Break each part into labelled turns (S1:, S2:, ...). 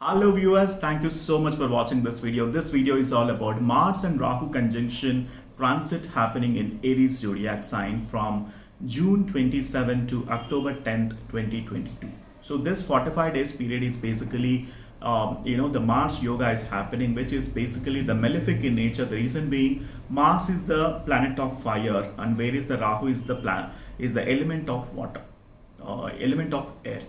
S1: Hello viewers, thank you so much for watching this video. This video is all about Mars and Rahu conjunction transit happening in Aries zodiac sign from June 27 to October 10th, 2022. So this 45 days period is basically the Mars yoga is happening, which is basically the malefic in nature. The reason being Mars is the planet of fire and whereas the Rahu is the element of water, element of air.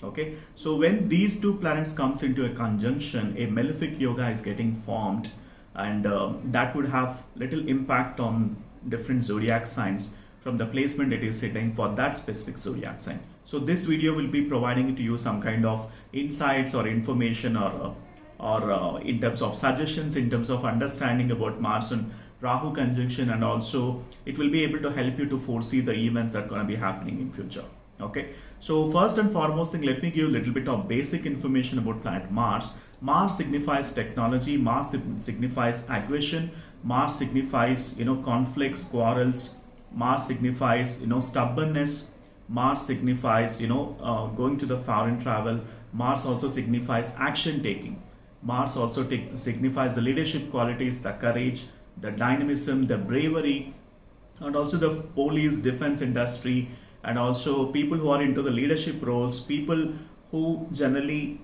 S1: Okay, so when these two planets comes into a conjunction, a malefic yoga is getting formed, and that would have little impact on different zodiac signs from the placement it is sitting for that specific zodiac sign. So this video will be providing to you some kind of insights or information or in terms of suggestions, in terms of understanding about Mars and Rahu conjunction, and also it will be able to help you to foresee the events that are going to be happening in future. Okay, so first and foremost thing, let me give a little bit of basic information about planet Mars. Mars signifies technology, Mars signifies aggression, Mars signifies conflicts, quarrels, Mars signifies stubbornness, Mars signifies going to the foreign travel, Mars also signifies action taking, Mars also signifies the leadership qualities, the courage, the dynamism, the bravery, and also the police, defense industry, and also people who are into the leadership roles, people who generally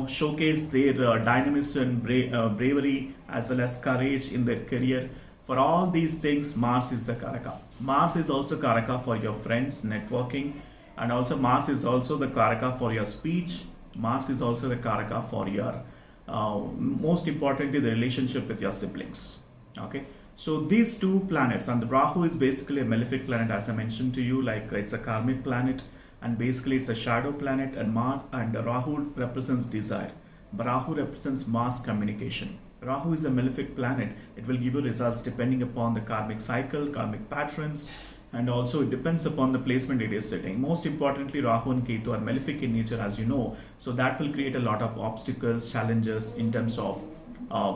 S1: showcase their dynamism, bravery, as well as courage in their career. For all these things, Mars is the Karaka. Mars is also Karaka for your friends, networking, and also Mars is also the Karaka for your speech. Mars is also the Karaka for your, most importantly, the relationship with your siblings. Okay. So these two planets, and the Rahu is basically a malefic planet, as I mentioned to you, like it's a karmic planet, and basically it's a shadow planet, and Rahu represents desire. But Rahu represents mass communication. Rahu is a malefic planet. It will give you results depending upon the karmic cycle, karmic patterns, and also it depends upon the placement it is sitting. Most importantly, Rahu and Ketu are malefic in nature, as you know, so that will create a lot of obstacles, challenges in terms of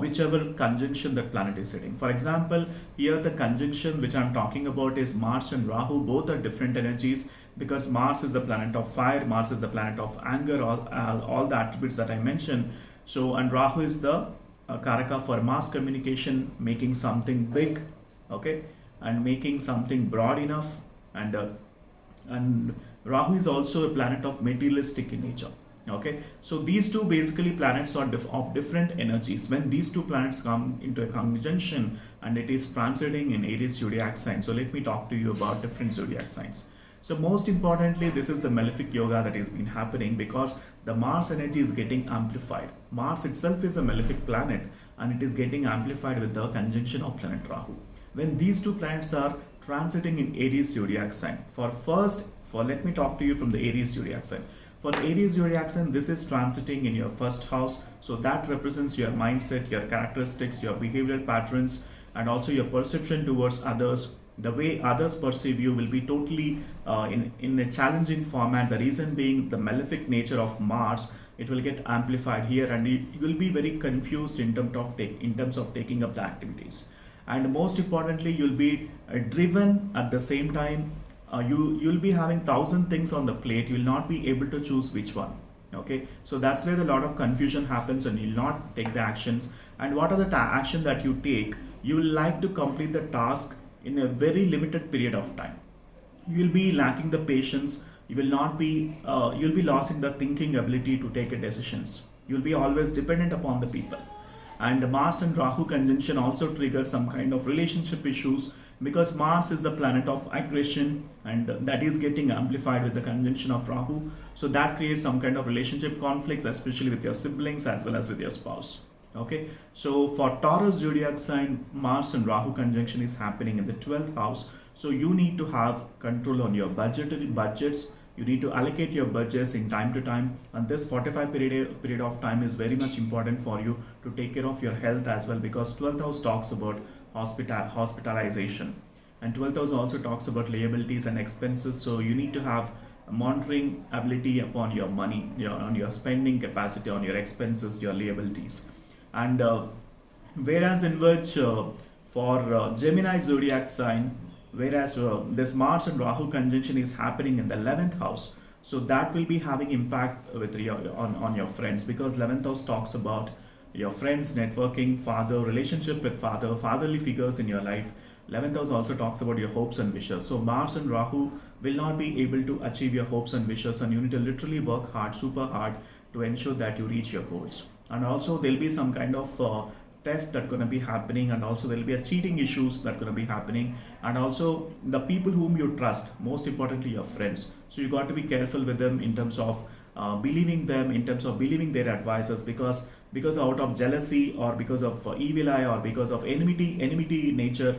S1: whichever conjunction that planet is sitting. For example, here the conjunction which I'm talking about is Mars and Rahu. Both are different energies because Mars is the planet of fire, Mars is the planet of anger, all the attributes that I mentioned. So, and Rahu is the Karaka for mass communication, making something big, okay, and making something broad enough. And Rahu is also a planet of materialistic in nature. Okay, so these two basically planets are of different energies. When these two planets come into a conjunction and it is transiting in Aries zodiac sign. So let me talk to you about different zodiac signs. So most importantly, this is the malefic yoga that is been happening because the Mars energy is getting amplified. Mars itself is a malefic planet and it is getting amplified with the conjunction of planet Rahu. When these two planets are transiting in Aries zodiac sign, let me talk to you from the Aries zodiac sign. For Aries zodiac sign, this is transiting in your first house, so that represents your mindset, your characteristics, your behavioral patterns, and also your perception towards others. The way others perceive you will be totally in a challenging format. The reason being the malefic nature of Mars, it will get amplified here, and you will be very confused in terms of taking up the activities. And most importantly, you'll be driven at the same time. You'll be having 1,000 things on the plate. You will not be able to choose which one. Okay, so that's where a lot of confusion happens and you'll not take the actions. And what are the action that you take? You will like to complete the task in a very limited period of time. You will be lacking the patience. You will not be you'll be losing the thinking ability to take decisions. You'll be always dependent upon the people. And Mars and Rahu conjunction also triggers some kind of relationship issues because Mars is the planet of aggression and that is getting amplified with the conjunction of Rahu. So that creates some kind of relationship conflicts, especially with your siblings as well as with your spouse. Okay, so for Taurus zodiac sign, Mars and Rahu conjunction is happening in the 12th house. So you need to have control on your budgets. You need to allocate your budgets in time to time, and this 45 period of time is very much important for you to take care of your health as well, because 12th house talks about hospitalization, and 12th house also talks about liabilities and expenses. So you need to have a monitoring ability upon your money, on your spending capacity, on your expenses, your liabilities. And whereas in which for Gemini zodiac sign, whereas this Mars and Rahu conjunction is happening in the 11th house. So that will be having impact with on your friends, because 11th house talks about your friends, networking, father, relationship with father, fatherly figures in your life. 11th house also talks about your hopes and wishes. So Mars and Rahu will not be able to achieve your hopes and wishes, and you need to literally work hard, super hard, to ensure that you reach your goals. And also there'll be some kind of theft that's going to be happening, and also there'll be a cheating issues that going to be happening, and also the people whom you trust, most importantly your friends. So you got to be careful with them in terms of believing them, in terms of believing their advices, because out of jealousy, or because of evil eye, or because of enmity nature,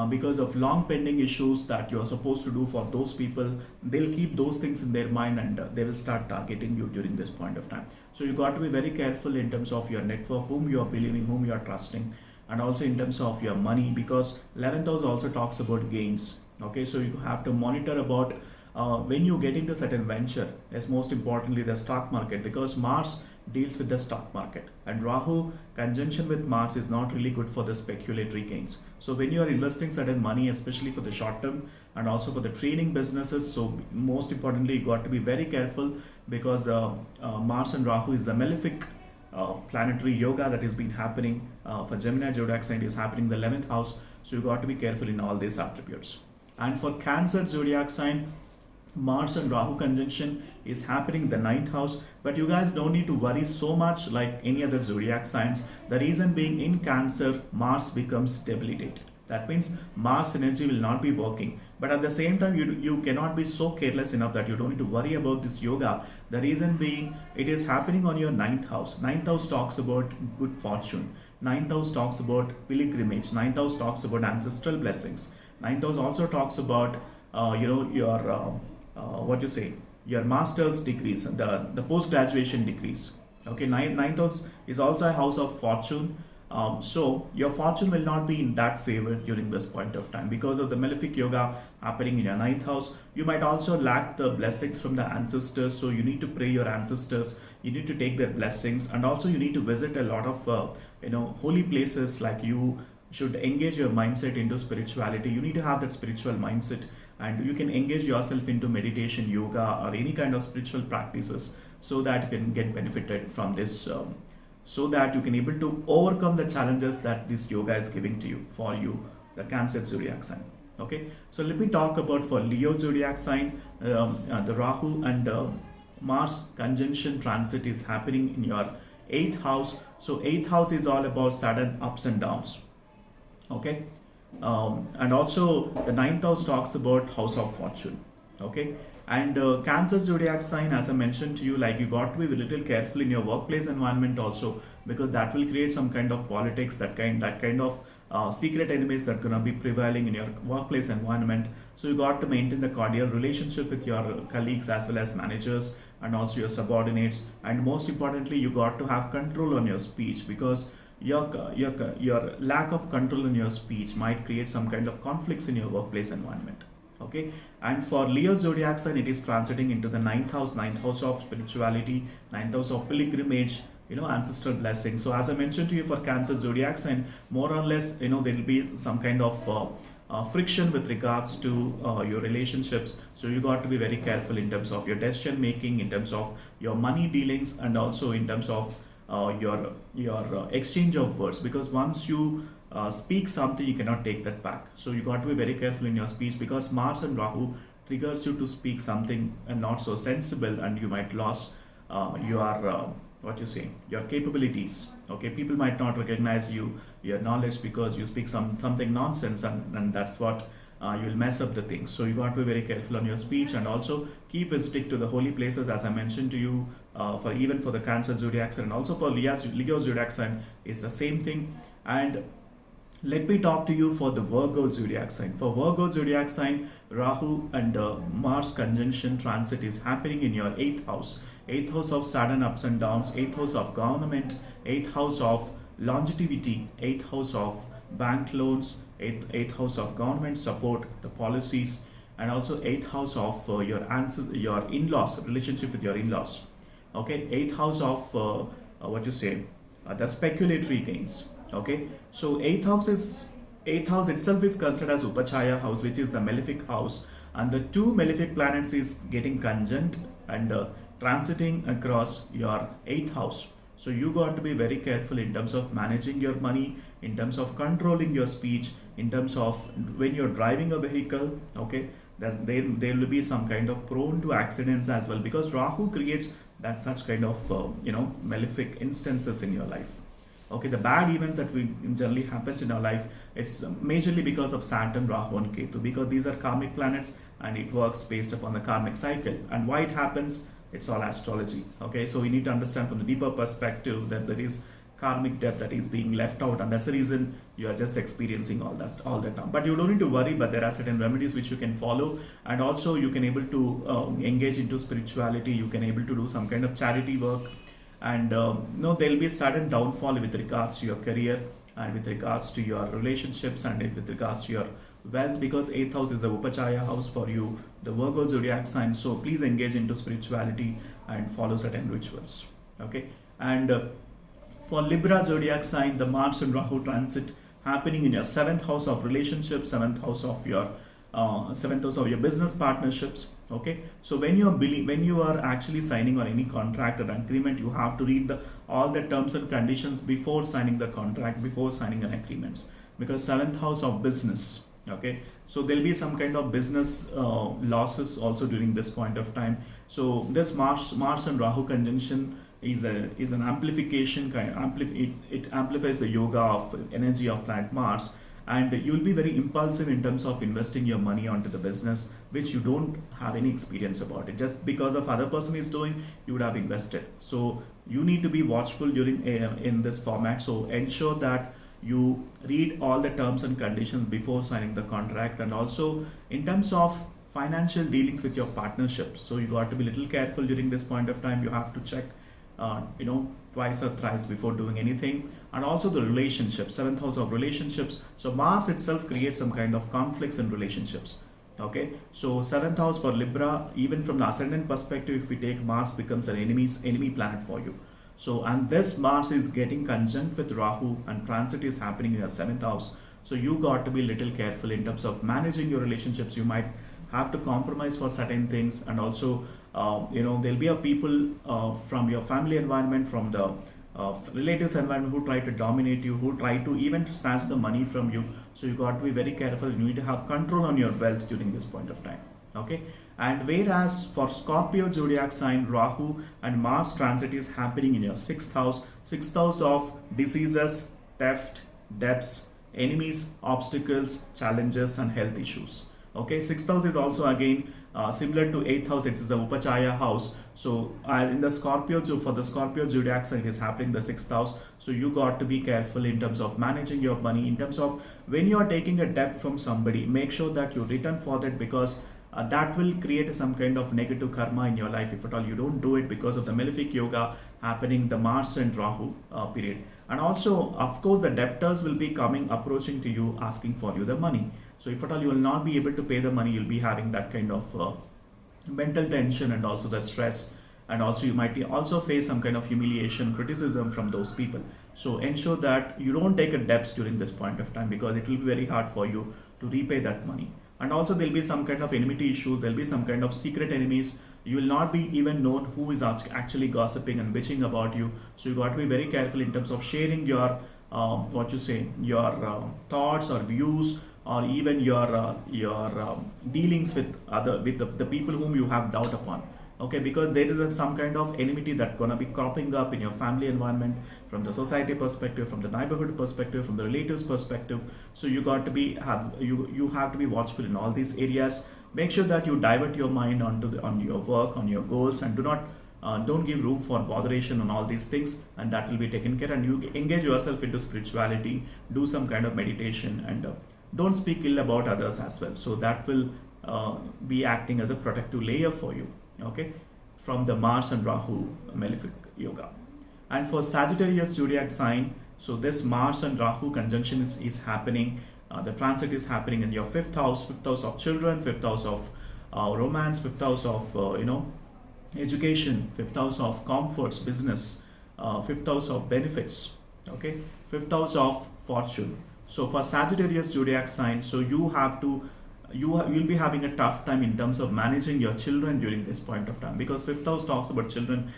S1: because of long pending issues that you are supposed to do for those people, they'll keep those things in their mind, and they will start targeting you during this point of time. So you got to be very careful in terms of your network, whom you are believing, whom you are trusting, and also in terms of your money, because 11th house also talks about gains. Okay, so you have to monitor about when you get into certain venture, as most importantly the stock market, because Mars deals with the stock market, and Rahu conjunction with Mars is not really good for the speculatory gains. So when you are investing certain money, especially for the short term and also for the trading businesses, so most importantly you got to be very careful, because Mars and Rahu is the malefic planetary yoga that has been happening for Gemini zodiac sign, is happening in the 11th house. So you got to be careful in all these attributes. And for Cancer zodiac sign, Mars and Rahu conjunction is happening in the 9th house, but you guys don't need to worry so much like any other zodiac signs. The reason being, in Cancer, Mars becomes debilitated. That means Mars energy will not be working. But at the same time, you cannot be so careless enough that you don't need to worry about this yoga. The reason being, it is happening on your 9th house. 9th house talks about good fortune. 9th house talks about pilgrimage. 9th house talks about ancestral blessings. 9th house also talks about your what you say, your master's degrees, the post-graduation degrees. Okay, ninth house is also a house of fortune. So your fortune will not be in that favor during this point of time because of the malefic yoga happening in your 9th house. You might also lack the blessings from the ancestors, so you need to pray your ancestors, you need to take their blessings, and also you need to visit a lot of holy places. Like, you should engage your mindset into spirituality. You need to have that spiritual mindset, and you can engage yourself into meditation, yoga, or any kind of spiritual practices, so that you can get benefited from this, so that you can able to overcome the challenges that this yoga is giving to you, for you, the Cancer zodiac sign. Okay, so let me talk about for Leo zodiac sign. The Rahu and Mars conjunction transit is happening in your 8th house. So 8th house is all about sudden ups and downs. Okay, and also the 9th house talks about house of fortune. Okay, and Cancer zodiac sign, as I mentioned to you, like, you got to be a little careful in your workplace environment also, because that will create some kind of politics, that kind of secret enemies that gonna be prevailing in your workplace environment. So you got to maintain the cordial relationship with your colleagues as well as managers, and also your subordinates. And most importantly, you got to have control on your speech, because your lack of control in your speech might create some kind of conflicts in your workplace environment. Okay, and for Leo zodiac sign, it is transiting into the 9th house of spirituality, 9th house of pilgrimage, ancestral blessing. So as I mentioned to you, for Cancer zodiac sign, more or less, there will be some kind of friction with regards to your relationships. So you got to be very careful in terms of your decision making, in terms of your money dealings, and also in terms of your exchange of words, because once you speak something, you cannot take that back. So you got to be very careful in your speech, because Mars and Rahu triggers you to speak something and not so sensible, and you might lose your capabilities. Okay, people might not recognize your knowledge, because you speak something nonsense, and that's what you'll mess up the things. So you got to be very careful on your speech, and also keep visiting to the holy places, as I mentioned to you, even for the Cancer zodiac sign, and also for Leo zodiac sign is the same thing. And let me talk to you for the Virgo zodiac sign. For Virgo zodiac sign, Rahu and Mars conjunction transit is happening in your 8th house. 8th house of sudden ups and downs, 8th house of government, 8th house of longevity, 8th house of bank loans, 8th house of government support, the policies, and also 8th house of your in-laws, relationship with your in-laws. Okay, 8th house of the speculatory gains. Okay, so 8th house itself is considered as Upachaya house, which is the malefic house, and the two malefic planets is getting conjunct and transiting across your 8th house. So you got to be very careful in terms of managing your money, in terms of controlling your speech, in terms of when you're driving a vehicle. Okay, there will be some kind of prone to accidents as well, because Rahu creates that such kind of malefic instances in your life. Okay, the bad events that we generally happens in our life, it's majorly because of Saturn, Rahu and Ketu, because these are karmic planets and it works based upon the karmic cycle. And why it happens, it's all astrology. Okay, so we need to understand from the deeper perspective that there is karmic debt that is being left out, and that's the reason you are just experiencing all that now. But you don't need to worry, but there are certain remedies which you can follow, and also you can able to engage into spirituality. You can able to do some kind of charity work, and there'll be a sudden downfall with regards to your career and with regards to your relationships and with regards to your wealth, because 8th house is a upachaya house for you, the Virgo zodiac sign. So please engage into spirituality and follow certain rituals. Okay, and for Libra zodiac sign, the Mars and Rahu transit happening in your 7th house of relationships, 7th house of your business partnerships. Okay, so when you are actually signing on any contract or agreement, you have to read all the terms and conditions before signing the contract, before signing an agreement, because 7th house of business. Okay, so there'll be some kind of business losses also during this point of time. So this Mars and Rahu conjunction is an amplification it amplifies the yoga of energy of planet Mars, and you'll be very impulsive in terms of investing your money onto the business which you don't have any experience about it. Just because of other person is doing, you would have invested. So you need to be watchful during in this format. So ensure that you read all the terms and conditions before signing the contract, and also in terms of financial dealings with your partnerships. So you got to be a little careful during this point of time. You have to check twice or thrice before doing anything. And also the relationships, 7th house of relationships. So Mars itself creates some kind of conflicts in relationships. Okay, so 7th house for Libra, even from the ascendant perspective, if we take, Mars becomes an enemy planet for you. So, and this Mars is getting conjunct with Rahu, and transit is happening in your 7th house. So you got to be little careful in terms of managing your relationships. You might have to compromise for certain things, and also there'll be a people from your family environment, from the relatives environment, who try to dominate you, who try to even snatch the money from you. So you got to be very careful. You need to have control on your wealth during this point of time. Okay, and whereas for Scorpio zodiac sign, Rahu and Mars transit is happening in your 6th house. 6th house of diseases, theft, debts, enemies, obstacles, challenges and health issues. Okay, 6th house is also again similar to 8th house. It is a upachaya house. So in the Scorpio, for the Scorpio zodiac sign, is happening in the 6th house. So you got to be careful in terms of managing your money, in terms of when you are taking a debt from somebody, make sure that you return for that, because that will create some kind of negative karma in your life if at all you don't do it, because of the malefic yoga happening the Mars and Rahu period. And also, of course, the debtors will be approaching to you, asking for you the money. So if at all you will not be able to pay the money, you'll be having that kind of mental tension and also the stress, and also you might also face some kind of humiliation, criticism from those people. So ensure that you don't take a debts during this point of time, because it will be very hard for you to repay that money. And also there'll be some kind of enmity issues, there'll be some kind of secret enemies. You will not be even known who is actually gossiping and bitching about you. So you got to be very careful in terms of sharing your your thoughts or views, or even your dealings with the people whom you have doubt upon. Okay, because there is some kind of enmity that's gonna be cropping up in your family environment, from the society perspective, from the neighborhood perspective, from the relatives perspective. So you got to be you have to be watchful in all these areas. Make sure that you divert your mind on your work, on your goals, and don't give room for botheration on all these things, and that will be taken care. And you engage yourself into spirituality, do some kind of meditation, and don't speak ill about others as well. So that will be acting as a protective layer for you. Okay, from the Mars and Rahu malefic yoga. And for Sagittarius zodiac sign, so this Mars and Rahu conjunction is happening. The transit is happening in your 5th house, 5th house of children, 5th house of romance, 5th house of education, 5th house of comforts, business, 5th house of benefits. Okay, 5th house of fortune. So for Sagittarius zodiac sign, so you have to you'll be having a tough time in terms of managing your children during this point of time, because fifth house talks about children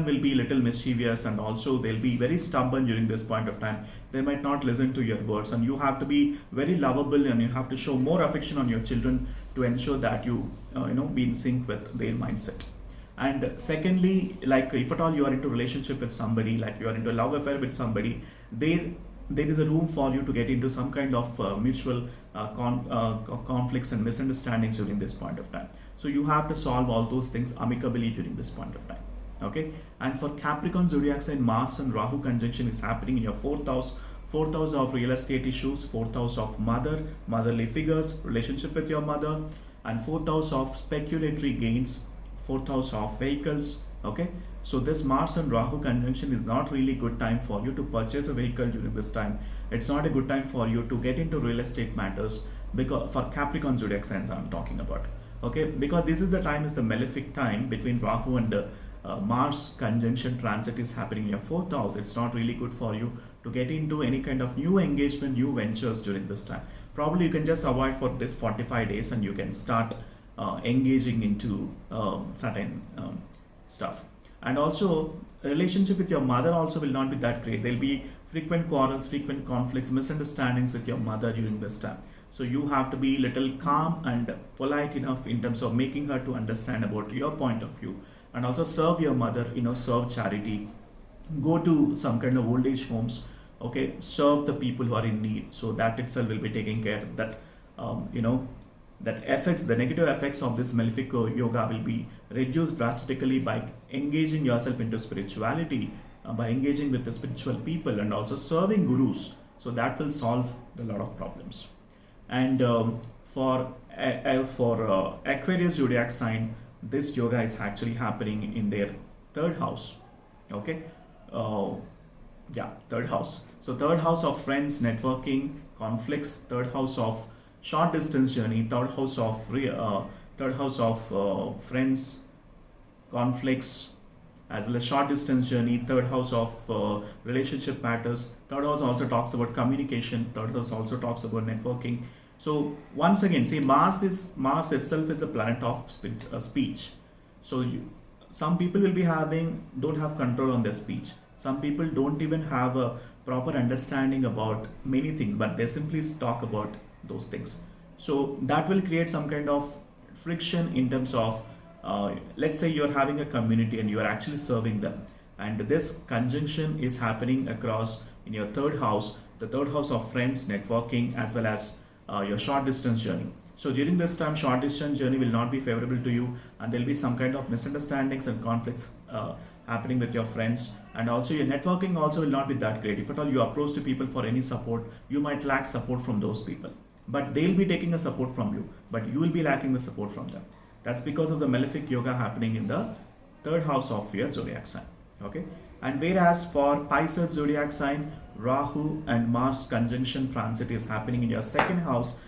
S1: will be little mischievous, and also they'll be very stubborn during this point of time. They might not listen to your words, and you have to be very lovable, and you have to show more affection on your children to ensure that you be in sync with their mindset. And secondly, like if at all you are into relationship with somebody, like you are into a love affair with somebody, there is a room for you to get into some kind of mutual conflicts and misunderstandings during this point of time. So you have to solve all those things amicably during this point of time. Okay, and for Capricorn zodiac sign, Mars and Rahu conjunction is happening in your fourth house of real estate issues, fourth house of motherly figures, relationship with your mother, and fourth house of speculatory gains, fourth house of vehicles. Okay, so this Mars and Rahu conjunction is not really good time for you to purchase a vehicle during this time. It's not a good time for you to get into real estate matters, because for Capricorn zodiac signs I'm talking about. Okay, because this is the time, is the malefic time between Rahu and Mars conjunction transit is happening in your fourth house. It's not really good for you to get into any kind of new engagement, new ventures during this time. Probably you can just avoid for this 45 days, and you can start engaging into certain stuff. And also relationship with your mother also will not be that great. There'll be frequent quarrels, frequent conflicts, misunderstandings with your mother during this time. So you have to be little calm and polite enough in terms of making her to understand about your point of view, and also serve your mother, serve charity, go to some kind of old age homes. Okay, serve the people who are in need. So that itself will be taking care that that effects, the negative effects of this malefic yoga will be reduced drastically by engaging yourself into spirituality, by engaging with the spiritual people, and also serving gurus. So that will solve a lot of problems. And for Aquarius zodiac sign, this yoga is actually happening in their third house. Okay, third house. So third house of friends, networking, conflicts, third house of short distance journey, third house of friends, conflicts, as well as short distance journey, third house of relationship matters. Third house also talks about communication, third house also talks about networking. So once again, see, Mars itself is a planet of speech. So some people will be don't have control on their speech. Some people don't even have a proper understanding about many things, but they simply talk about those things. So that will create some kind of friction in terms of let's say you're having a community and you are actually serving them, and this conjunction is happening across in your third house, the third house of friends, networking, as well as your short distance journey. So during this time, short distance journey will not be favorable to you, and there will be some kind of misunderstandings and conflicts happening with your friends. And also your networking also will not be that great. If at all you approach to people for any support, you might lack support from those people, but they'll be taking a support from you, but you will be lacking the support from them. That's because of the malefic yoga happening in the third house of your zodiac sign. Okay, and whereas for Pisces zodiac sign, Rahu and Mars conjunction transit is happening in your second house.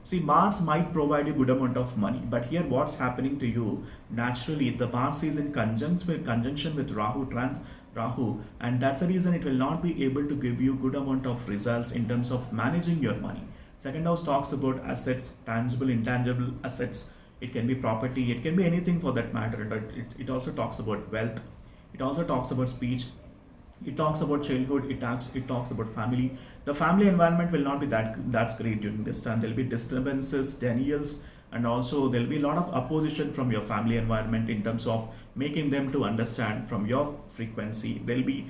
S1: See, Mars might provide you good amount of money, but here what's happening to you, naturally the Mars is in conjunction with Rahu, and that's the reason it will not be able to give you good amount of results in terms of managing your money. Second house talks about assets, tangible, intangible assets. It can be property, it can be anything for that matter, but it also talks about wealth. It also talks about speech. It talks about childhood. It talks about family. The family environment will not be that's great during this time. There'll be disturbances, denials, and also there'll be a lot of opposition from your family environment in terms of making them to understand from your frequency. They'll be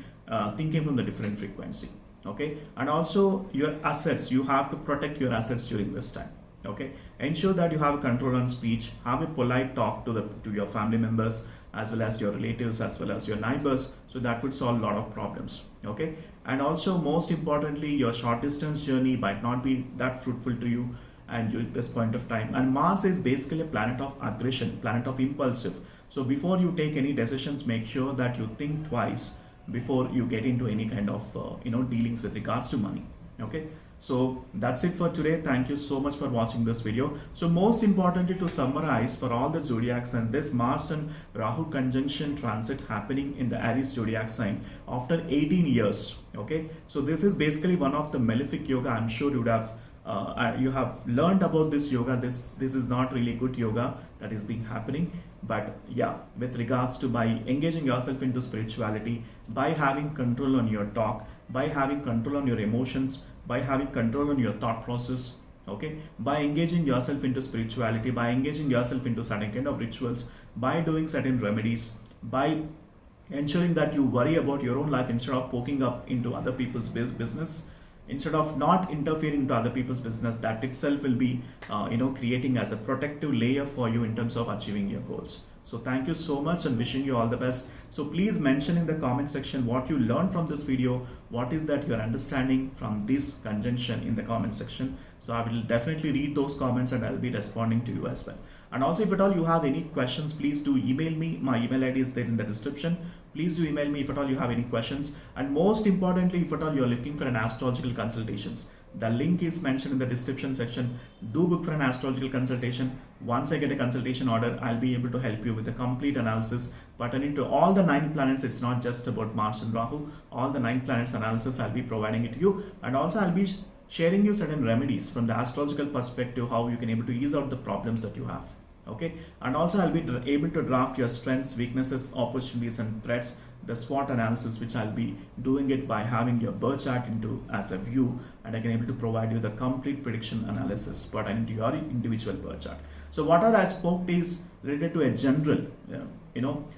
S1: thinking from the different frequency. Okay, and also your assets. You have to protect your assets during this time. Okay, ensure that you have control on speech. Have a polite talk to your family members, as well as your relatives, as well as your neighbors. So that would solve a lot of problems. Okay, and also most importantly, your short distance journey might not be that fruitful to you and during this point of time. And Mars is basically a planet of aggression, planet of impulsive. So before you take any decisions, make sure that you think twice before you get into any kind of dealings with regards to money. Okay, so that's it for today. Thank you so much for watching this video. So most importantly, to summarize for all the zodiacs, and this Mars and Rahu conjunction transit happening in the Aries zodiac sign after 18 years. Okay, so this is basically one of the malefic yoga. I'm sure you would have you have learned about this yoga. This is not really good yoga that is being happening. But yeah, with regards to by engaging yourself into spirituality, by having control on your talk, by having control on your emotions, by having control on your thought process, okay, by engaging yourself into spirituality, by engaging yourself into certain kind of rituals, by doing certain remedies, by ensuring that you worry about your own life instead of poking up into other people's business, instead of not interfering into other people's business, that itself will be creating as a protective layer for you in terms of achieving your goals. So thank you so much and wishing you all the best. So please mention in the comment section what you learned from this video, what is that you're understanding from this conjunction in the comment section. So I will definitely read those comments and I'll be responding to you as well. And also, if at all you have any questions, please do email me. My email ID is there in the description. Please do email me if at all you have any questions. And most importantly, if at all you're looking for an astrological consultations, the link is mentioned in the description section. Do book for an astrological consultation. Once I get a consultation order, I'll be able to help you with a complete analysis pertaining to all the 9 planets. It's not just about Mars and Rahu. All the 9 planets analysis, I'll be providing it to you. And also I'll be sharing you certain remedies from the astrological perspective, how you can able to ease out the problems that you have. Okay, and also I'll be able to draft your strengths, weaknesses, opportunities and threats, the SWOT analysis, which I'll be doing it by having your birth chart into as a view, and I can able to provide you the complete prediction analysis pertaining to your individual birth chart. So whatever I spoke is related to a general,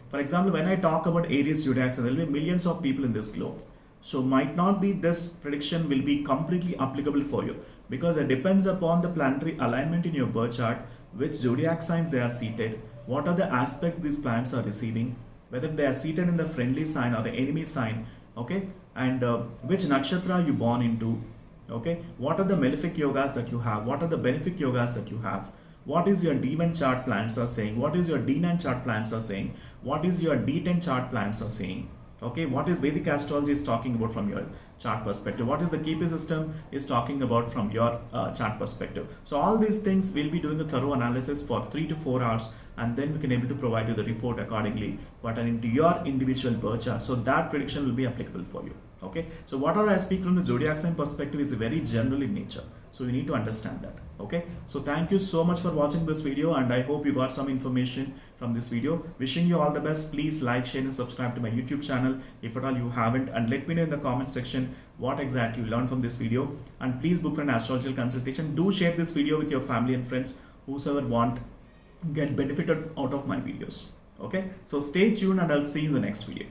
S1: for example, when I talk about Aries zodiac, so there will be millions of people in this globe. So might not be this prediction will be completely applicable for you, because it depends upon the planetary alignment in your birth chart, which zodiac signs they are seated, what are the aspects these planets are receiving, whether they are seated in the friendly sign or the enemy sign, okay, and which nakshatra you born into, okay, what are the malefic yogas that you have, what are the benefic yogas that you have, what is your D1 chart planets are saying, what is your D9 chart planets are saying, what is your D10 chart planets are saying, okay, what is Vedic astrology is talking about from your chart perspective, what is the KP system is talking about from your chart perspective. So all these things we'll be doing a thorough analysis for 3 to 4 hours, and then we can able to provide you the report accordingly pertaining to your individual birth chart, so that prediction will be applicable for you. Okay, so whatever I speak from the zodiac sign perspective is very general in nature, so you need to understand that. Okay, so thank you so much for watching this video, and I hope you got some information from this video. Wishing you all the best. Please like, share and subscribe to my YouTube channel if at all you haven't, and let me know in the comment section what exactly you learned from this video. And please book for an astrological consultation. Do share this video with your family and friends, whosoever want get benefited out of my videos. Okay, so stay tuned and I'll see you in the next video.